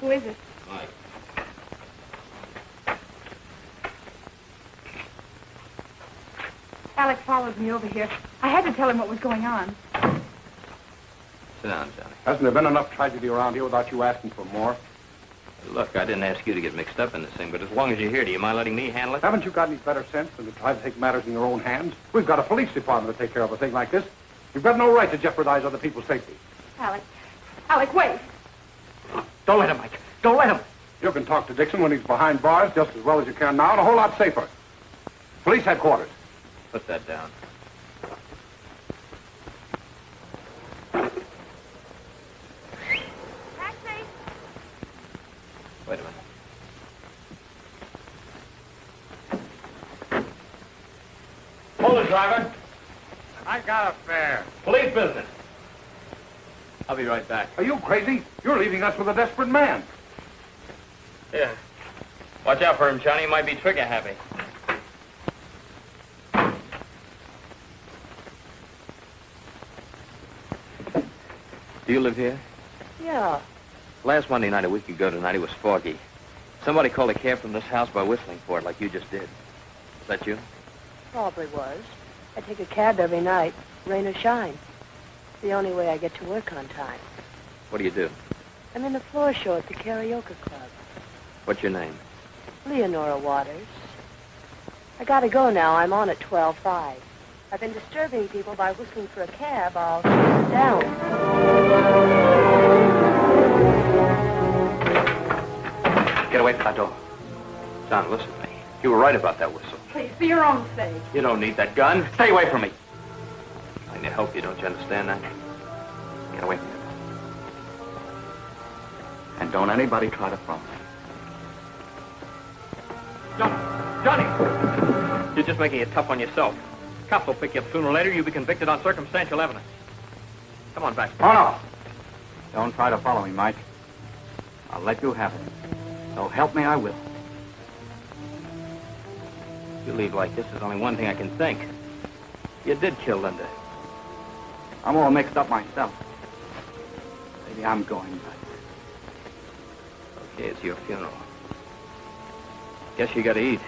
Who is it? Mike. Alec followed me over here. I had to tell him what was going on. Sit down, Johnny. Hasn't there been enough tragedy around here without you asking for more? Look, I didn't ask you to get mixed up in this thing, but as long as you're here, do you mind letting me handle it? Haven't you got any better sense than to try to take matters in your own hands? We've got a police department to take care of a thing like this. You've got no right to jeopardize other people's safety. Alec, wait. Don't let him, Mike. Don't let him. You can talk to Dixon when he's behind bars just as well as you can now, and a whole lot safer. Police headquarters. Put that down. Taxi. Wait a minute. Hold it, driver. I got a fare. Police business. I'll be right back. Are you crazy? You're leaving us with a desperate man. Yeah. Watch out for him, Johnny. He might be trigger happy. Do you live here? Yeah. Last Monday night, a week ago tonight, it was foggy. Somebody called a cab from this house by whistling for it like you just did. Is that you? Probably was. I take a cab every night, rain or shine. It's the only way I get to work on time. What do you do? I'm in the floor show at the karaoke club. What's your name? Leonora Waters. I gotta go now. I'm on at 12:05. I've been disturbing people by whistling for a cab. I'll sit down. Get away from that door. Son, listen to me. You were right about that whistle. Please, for your own sake. You don't need that gun. Stay away from me. I need help you, don't you understand that? Get away from me. And don't anybody try to phone me. Johnny! You're just making it tough on yourself. Cops will pick you up sooner or later. You'll be convicted on circumstantial evidence. Come on back. Oh, no. Don't try to follow me, Mike. I'll let you have it. So help me, I will. If you leave like this, there's only one thing I can think. You did kill Linda. I'm all mixed up myself. Maybe I'm going back. Okay, it's your funeral. Guess you gotta eat.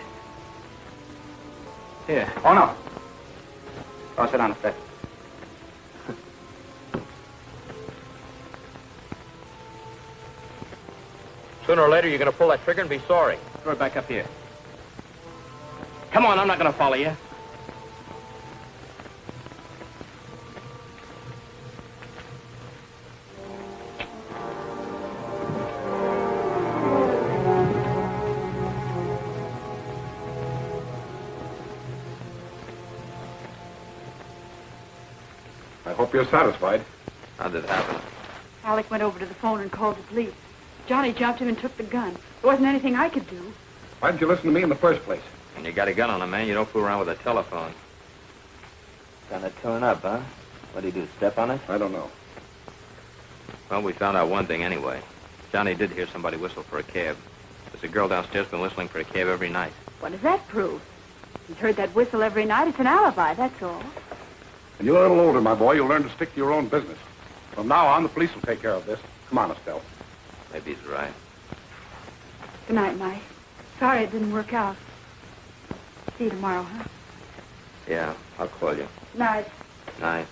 Here. Oh, no. Go sit on the bed. Sooner or later, you're gonna pull that trigger and be sorry. Throw it back up here. Come on, I'm not gonna follow you. hope you're satisfied. How'd it happen? Alec went over to the phone and called the police. Johnny jumped him and took the gun. There wasn't anything I could do. Why didn't you listen to me in the first place? When you got a gun on a man, you don't fool around with a telephone. Gonna turn up, huh? What'd he do, step on it? I don't know. Well, we found out one thing anyway. Johnny did hear somebody whistle for a cab. There's a girl downstairs been whistling for a cab every night. What does that prove? He's heard that whistle every night. It's an alibi, that's all. When you're a little older, my boy, you'll learn to stick to your own business. From now on, the police will take care of this. Come on, Estelle. Maybe he's right. Good night, Mike. Sorry it didn't work out. See you tomorrow, huh? Yeah, I'll call you. Night. Night.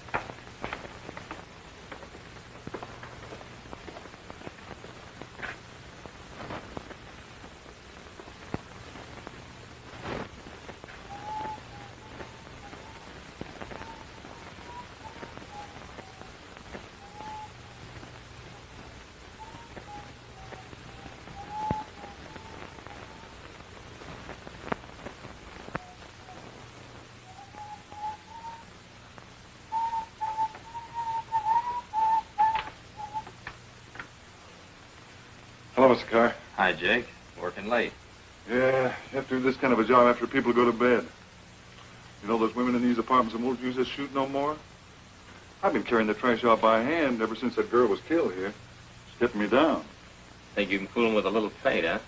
Hello, Mr. Carr. Hi, Jake. Working late. Yeah, you have to do this kind of a job after people go to bed. You know those women in these apartments that won't use this chute no more? I've been carrying the trash out by hand ever since that girl was killed here. It's getting me down. Think you can fool him with a little paint, huh?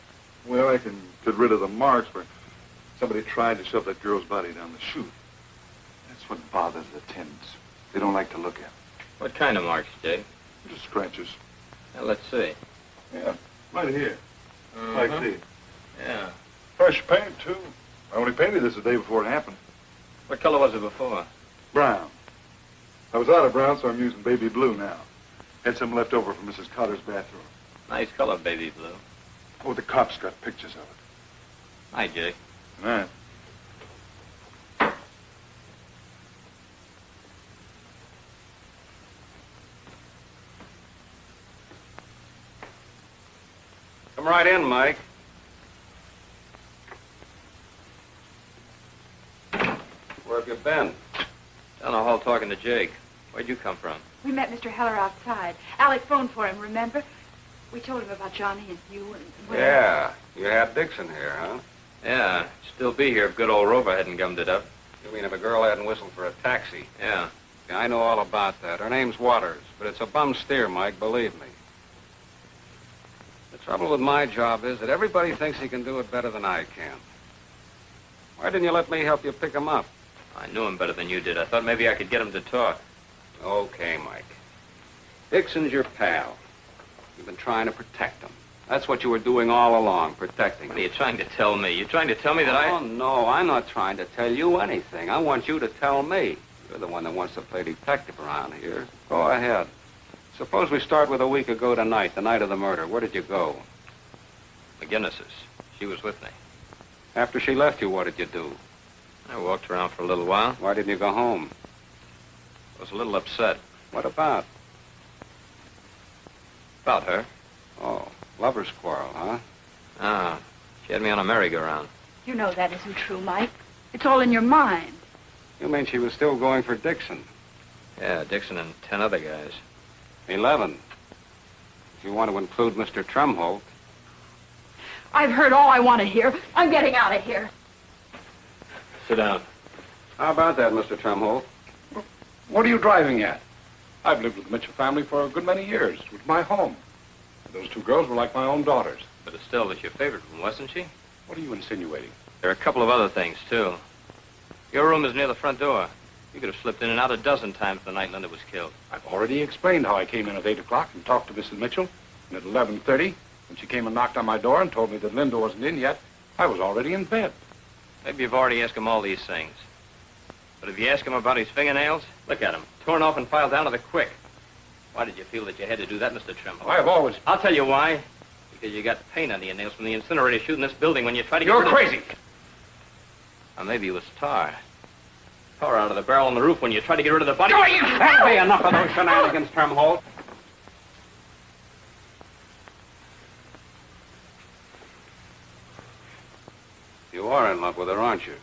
Well, I can get rid of the marks where somebody tried to shove that girl's body down the chute. That's what bothers the tenants. They don't like to look at it. What kind of marks, Jake? Just scratches. Now, let's see. Yeah, right here. Like these. Yeah. Fresh paint, too. I only painted this the day before it happened. What color was it before? Brown. I was out of brown, so I'm using baby blue now. Had some left over from Mrs. Cotter's bathroom. Nice color, baby blue. Oh, the cops got pictures of it. Hi, Jake. Good night. Come right in, Mike. Where have you been? Down the hall talking to Jake. Where'd you come from? We met Mr. Heller outside. Alec phoned for him, remember? We told him about Johnny and you and... well, Yeah, you had Dixon here, huh? Yeah, still be here if good old Rover hadn't gummed it up. You mean if a girl hadn't whistled for a taxi? Yeah. Yeah, I know all about that. Her name's Waters, but it's a bum steer, Mike, believe me. The trouble with my job is that everybody thinks he can do it better than I can. Why didn't you let me help you pick him up? I knew him better than you did. I thought maybe I could get him to talk. Okay, Mike. Dixon's your pal. You've been trying to protect him. That's what you were doing all along, protecting him. What are you trying to tell me? You're trying to tell me that Oh, no, I'm not trying to tell you anything. I want you to tell me. You're the one that wants to play detective around here. Go ahead. Suppose we start with a week ago tonight, the night of the murder. Where did you go? McGinnis's. She was with me. After she left you, what did you do? I walked around for a little while. Why didn't you go home? I was a little upset. What about? About her. Oh, lover's quarrel, huh? Ah, she had me on a merry-go-round. You know that isn't true, Mike. It's all in your mind. You mean she was still going for Dixon? Yeah, Dixon and 10 other guys. 11. If you want to include Mr. Trumholt. I've heard all I want to hear. I'm getting out of here. Sit down. How about that, Mr. Trumholt? What are you driving at? I've lived with the Mitchell family for a good many years. It was my home. Those two girls were like my own daughters. But Estelle was your favorite one, wasn't she? What are you insinuating? There are a couple of other things, too. Your room is near the front door. You could have slipped in and out a dozen times the night Linda was killed. I've already explained how I came in at 8 o'clock and talked to Mrs. Mitchell. And at 11:30, when she came and knocked on my door and told me that Linda wasn't in yet, I was already in bed. Maybe you've already asked him all these things. But if you ask him about his fingernails, look at them. Torn off and filed down to the quick. Why did you feel that you had to do that, Mr. Trimble? I've always... I'll tell you why. Because you got paint under your nails from the incinerator chute in this building when you tried to get You're rid of... crazy! Or maybe it was tar. Tar out of the barrel on the roof when you tried to get rid of the body. That'll be enough of those shenanigans, Trumholt. You are in love with her, aren't you?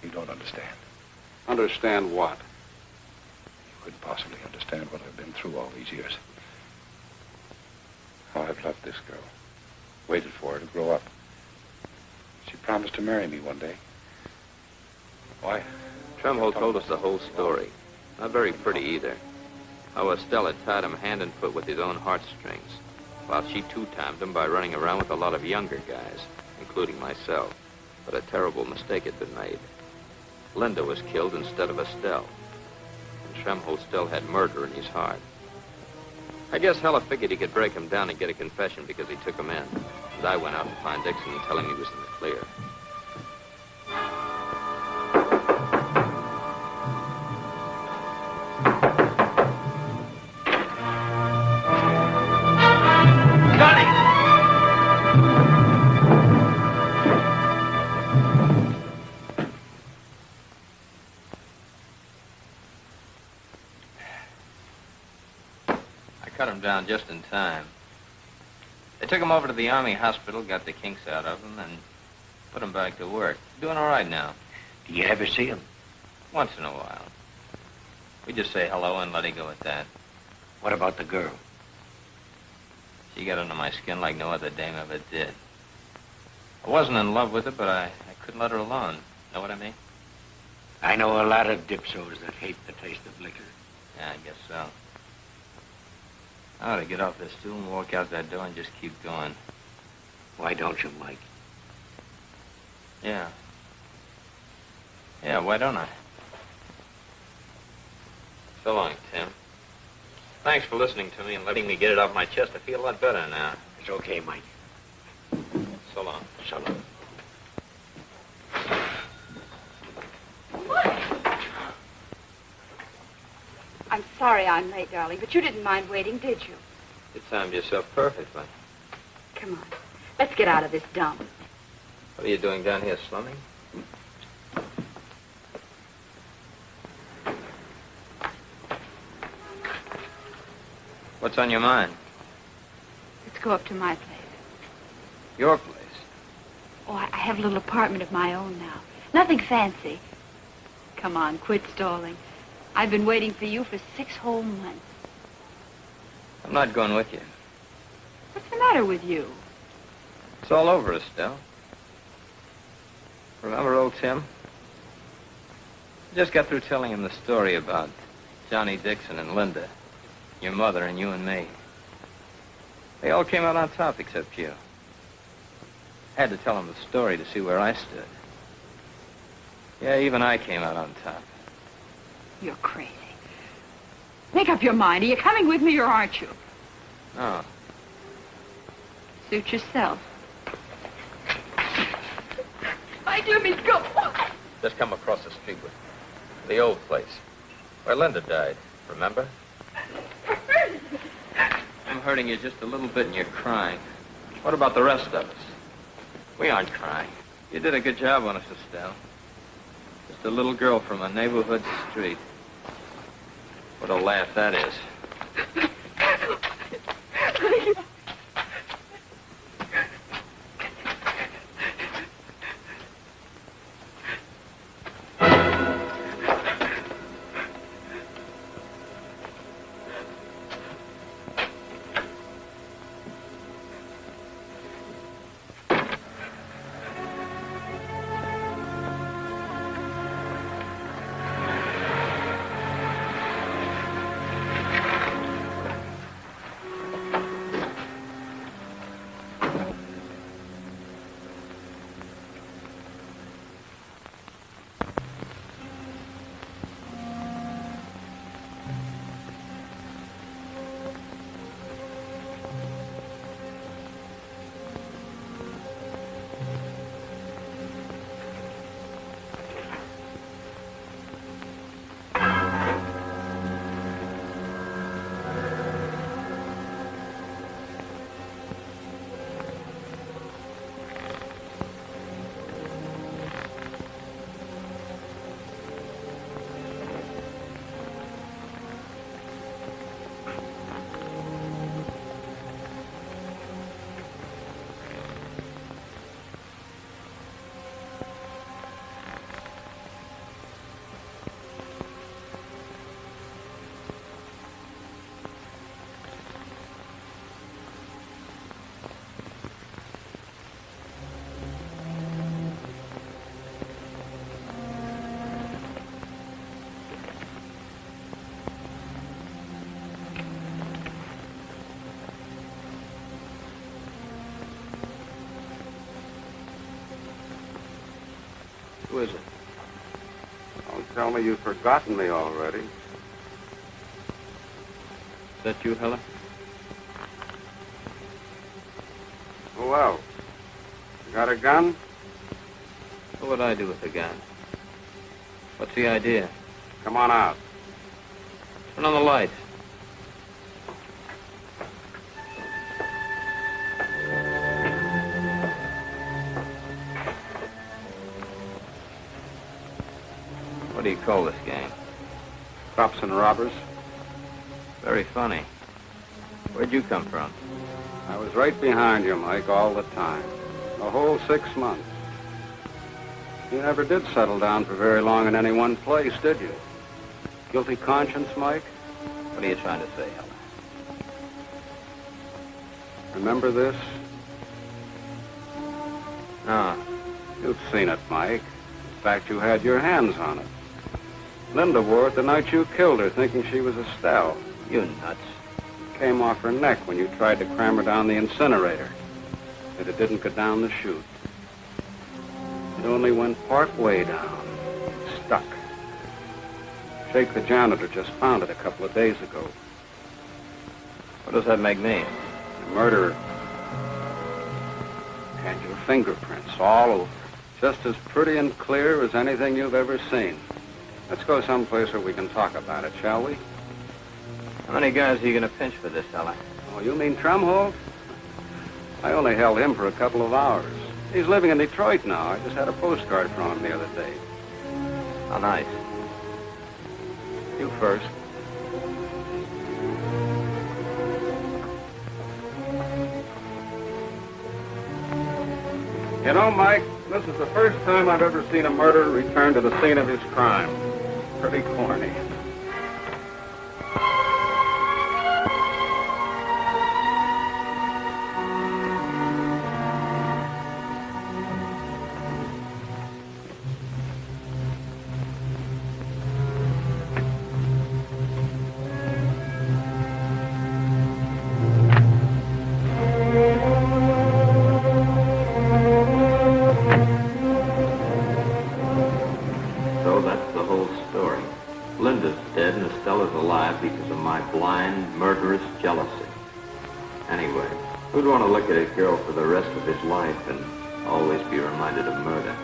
You don't understand. Understand what? You couldn't possibly understand what I've been through all these years. How I've loved this girl. Waited for her to grow up. She promised to marry me one day. Why? Tremholt told us the whole story. Not very pretty either. How Estelle had tied him hand and foot with his own heartstrings, while she two-timed him by running around with a lot of younger guys, including myself. But a terrible mistake had been made. Linda was killed instead of Estelle. And Tremholt still had murder in his heart. I guess Hella figured he could break him down and get a confession because he took him in. And I went out to find Dixon and tell him he was in the clear. Cut him down just in time. They took him over to the Army hospital, got the kinks out of him, and put him back to work. Doing all right now. Do you ever see him? Once in a while. We just say hello and let it go at that. What about the girl? She got under my skin like no other dame ever did. I wasn't in love with her, but I couldn't let her alone. Know what I mean? I know a lot of dipsos that hate the taste of liquor. Yeah, I guess so. I ought to get off this stool and walk out that door and just keep going. Why don't you, Mike? Yeah. Yeah, why don't I? So long, Tim. Thanks for listening to me and letting me get it off my chest. I feel a lot better now. It's okay, Mike. So long. So long. I'm sorry I'm late, darling, but you didn't mind waiting, did you? You timed yourself perfectly. Come on. Let's get out of this dump. What are you doing down here, slumming? What's on your mind? Let's go up to my place. Your place? Oh, I have a little apartment of my own now. Nothing fancy. Come on, quit stalling. I've been waiting for you for 6 whole months. I'm not going with you. What's the matter with you? It's all over, Estelle. Remember old Tim? I just got through telling him the story about Johnny Dixon and Linda, your mother and you and me. They all came out on top except you. I had to tell him the story to see where I stood. Yeah, even I came out on top. You're crazy. Make up your mind. Are you coming with me or aren't you? No. Suit yourself. My dear Miss, go. Just come across the street with me. The old place. Where Linda died. Remember? I'm hurting you just a little bit and you're crying. What about the rest of us? We aren't crying. You did a good job on us, Estelle. Just a little girl from a neighborhood street. What a laugh that is. Who is it? Don't tell me you've forgotten me already. Is that you, Helen? Who else? You got a gun? What would I do with a gun? What's the idea? Come on out. Turn on the lights. What do you call this gang? Cops and robbers. Very funny. Where'd you come from? I was right behind you, Mike, all the time. The whole 6 months. You never did settle down for very long in any one place, did you? Guilty conscience, Mike? What are you trying to say, Helen? Remember this? No. You've seen it, Mike. In fact, you had your hands on it. Linda wore it the night you killed her, thinking she was Estelle. You nuts. It came off her neck when you tried to cram her down the incinerator. But it didn't go down the chute. It only went part way down. Stuck. Jake, the janitor, just found it a couple of days ago. What does that make me? The murderer. And your fingerprints all over. Just as pretty and clear as anything you've ever seen. Let's go someplace where we can talk about it, shall we? How many guys are you going to pinch for this, Helen? Oh, you mean Trumholt? I only held him for a couple of hours. He's living in Detroit now. I just had a postcard from him the other day. How nice. You first. You know, Mike, this is the first time I've ever seen a murderer return to the scene of his crime. Pretty corny. So that's the whole story. Linda's dead and Estella's alive because of my blind, murderous jealousy. Anyway, who'd want to look at a girl for the rest of his life and always be reminded of murder?